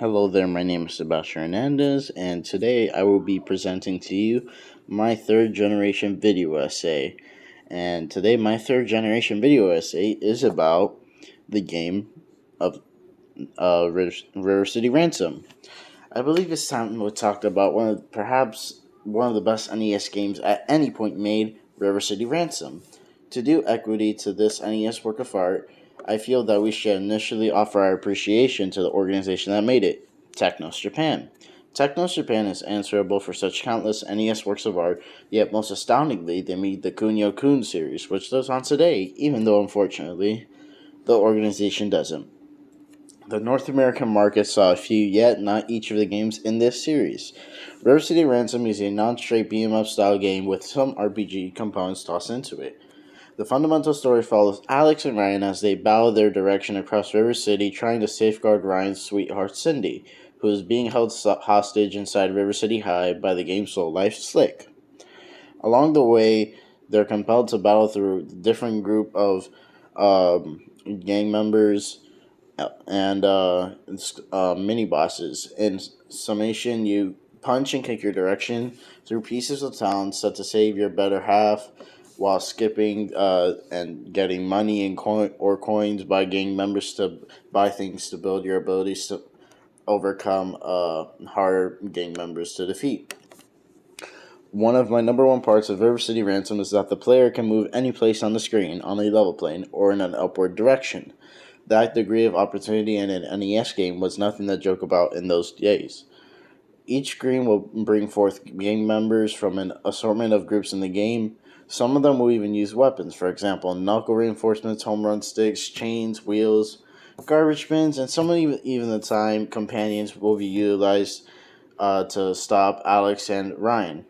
Hello there, my name is Sebastian Hernandez, and today I will be presenting to you my third generation video essay. And today, my third generation video essay is about the game of River City Ransom. I believe it's time we talked about perhaps one of the best NES games at any point made, River City Ransom. To do equity to this NES work of art, I feel that we should initially offer our appreciation to the organization that made it, Technos Japan. Technos Japan is answerable for such countless NES works of art, yet most astoundingly, they made the Kunio Kun series, which lives on today, even though unfortunately, the organization doesn't. The North American market saw a few, yet not each of the games in this series. River City Ransom is a non-straight beat-em-up style game with some RPG components tossed into it. The fundamental story follows Alex and Ryan as they battle their direction across River City, trying to safeguard Ryan's sweetheart Cindy, who is being held hostage inside River City High by the game's soul life Slick. Along the way, they're compelled to battle through the different group of gang members and mini bosses. In summation, you punch and kick your direction through pieces of town set to save your better half while skipping and getting money and coins by gang members to buy things to build your abilities to overcome harder gang members to defeat. One of my number one parts of River City Ransom is that the player can move any place on the screen on a level plane or in an upward direction. That degree of opportunity in an NES game was nothing to joke about in those days. Each screen will bring forth gang members from an assortment of groups in the game. Some of them will even use weapons, for example, knuckle reinforcements, home run sticks, chains, wheels, garbage bins, and some of even the time companions will be utilized to stop Alex and Ryan.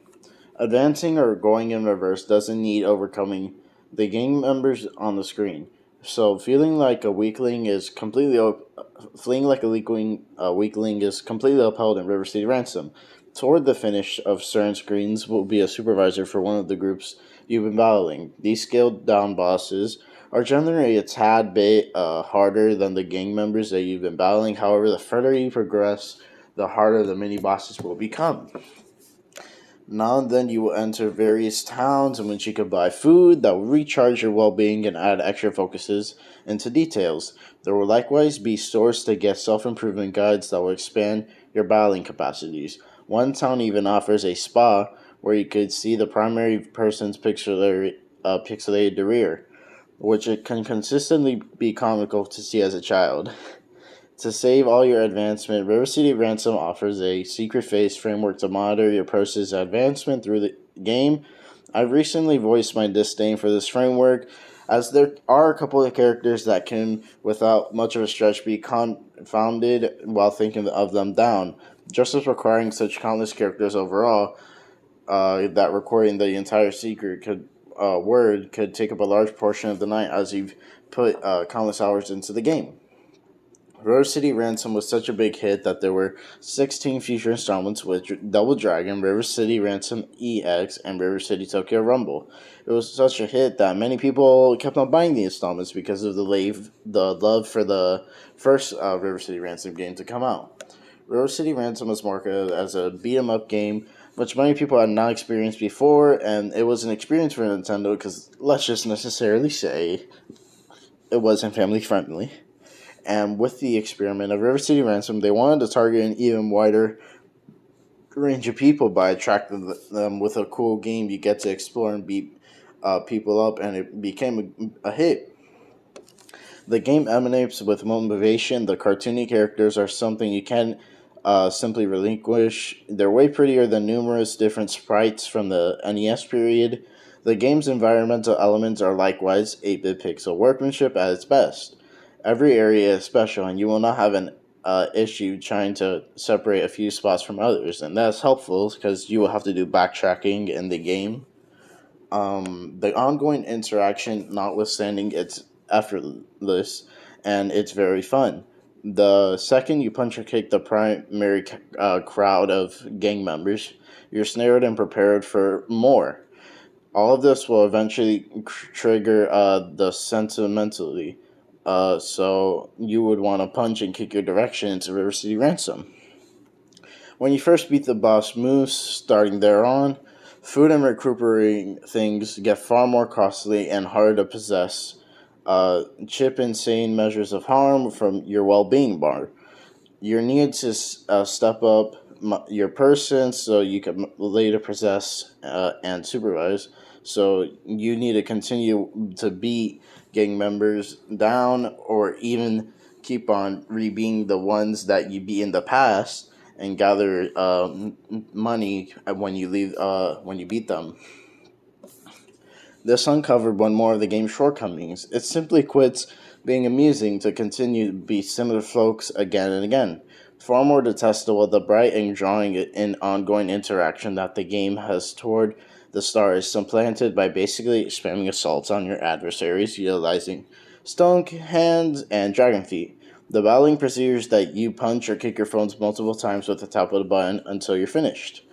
Advancing or going in reverse doesn't need overcoming the gang members on the screen. So feeling like a weakling is completely fleeing like a weakling is completely upheld in River City Ransom. Toward the finish of certain screens will be a supervisor for one of the groups you've been battling. These scaled down bosses are generally a tad bit harder than the gang members that you've been battling. However, the further you progress, the harder the mini bosses will become. Now and then you will enter various towns in which you can buy food that will recharge your well-being and add extra focuses into details. There will likewise be stores to get self-improvement guides that will expand your battling capacities. One town even offers a spa where you could see the primary person's pixelated rear, which it can consistently be comical to see as a child. To save all your advancement, River City Ransom offers a secret phase framework to monitor your process advancement through the game. I've recently voiced my disdain for this framework, as there are a couple of characters that can, without much of a stretch, be confounded while thinking of them down. Just as requiring such countless characters overall, that recording the entire secret word could take up a large portion of the night as you've put countless hours into the game. River City Ransom was such a big hit that there were 16 future installments with Double Dragon, River City Ransom EX, and River City Tokyo Rumble. It was such a hit that many people kept on buying the installments because of the love for the first River City Ransom game to come out. River City Ransom was marketed as a beat 'em up game, which many people had not experienced before, and it was an experience for Nintendo because, let's just necessarily say, it wasn't family friendly. And with the experiment of River City Ransom, they wanted to target an even wider range of people by attracting them with a cool game you get to explore and beat people up, and it became a hit. The game emanates with motivation. The cartoony characters are something you can't simply relinquish. They're way prettier than numerous different sprites from the NES period. The game's environmental elements are likewise 8-bit pixel workmanship at its best. Every area is special, and you will not have an issue trying to separate a few spots from others, and that's helpful because you will have to do backtracking in the game. The ongoing interaction, notwithstanding, it's effortless and it's very fun. The second you punch or kick the primary crowd of gang members, you're snared and prepared for more. All of this will eventually trigger the sentimentality. So you would want to punch and kick your direction into River City Ransom. When you first beat the boss moose, starting there on, food and recuperating things get far more costly and harder to possess. Chip insane measures of harm from your well-being bar. You need to step up your person so you can later possess and supervise. So you need to continue to beat gang members down, or even keep on rebeing the ones that you beat in the past and gather money when you beat them. This uncovered one more of the game's shortcomings. It simply quits being amusing to continue to be similar folks again and again. Far more detestable, the bright and drawing and ongoing interaction that the game has toward the star is supplanted by basically spamming assaults on your adversaries utilizing stone hands and dragon feet. The battling procedures that you punch or kick your foes multiple times with the tap of the button until you're finished.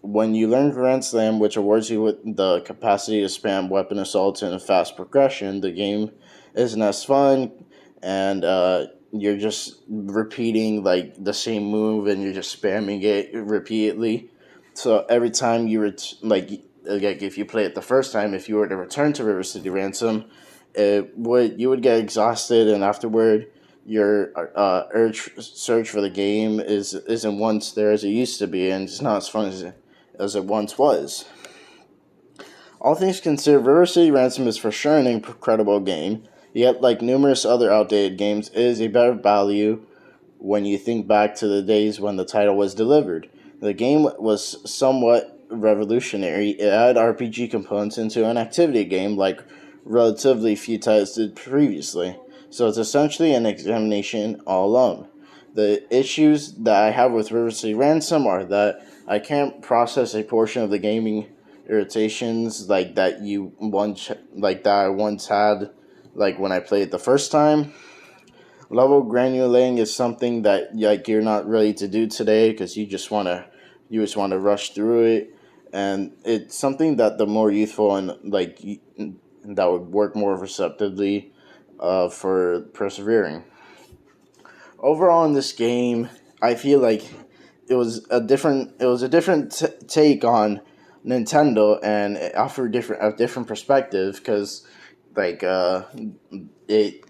When you learn Grand Slam, which awards you with the capacity to spam weapon assaults in a fast progression, the game isn't as fun, and you're just repeating like the same move, and you're just spamming it repeatedly. So every time like if you play it the first time, if you were to return to River City Ransom, you would get exhausted, and afterward your urge search for the game isn't once there as it used to be, and it's not as fun as it once was. All things considered, River City Ransom is for sure an incredible game, yet, like numerous other outdated games, it is a better value when you think back to the days when the title was delivered. The game was somewhat revolutionary. It had RPG components into an activity game like relatively few titles did previously, so it's essentially an examination all alone. The issues that I have with River City Ransom are that I can't process a portion of the gaming irritations that I once had, like when I played it the first time. Level granulating is something that like you're not ready to do today because you just want to rush through it, and it's something that the more youthful and that would work more receptively for persevering. Overall, in this game, I feel like it was a different take on Nintendo, and it offered a different perspective because like it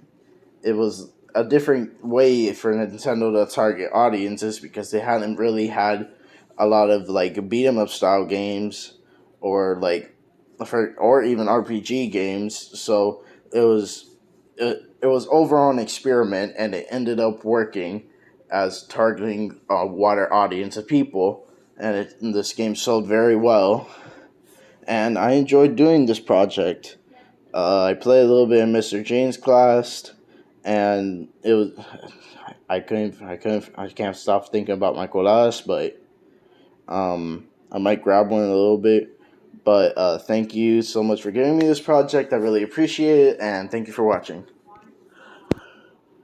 it was a different way for Nintendo to target audiences because they hadn't really had a lot of like beat 'em up style games, or or even RPG games. So it was overall an experiment, and it ended up working as targeting a wider audience of people. And this game sold very well, and I enjoyed doing this project. I played a little bit in Mr. Jane's class, and it was I can't stop thinking about my colas, but I might grab one in a little bit. But thank you so much for giving me this project. I really appreciate it, and thank you for watching.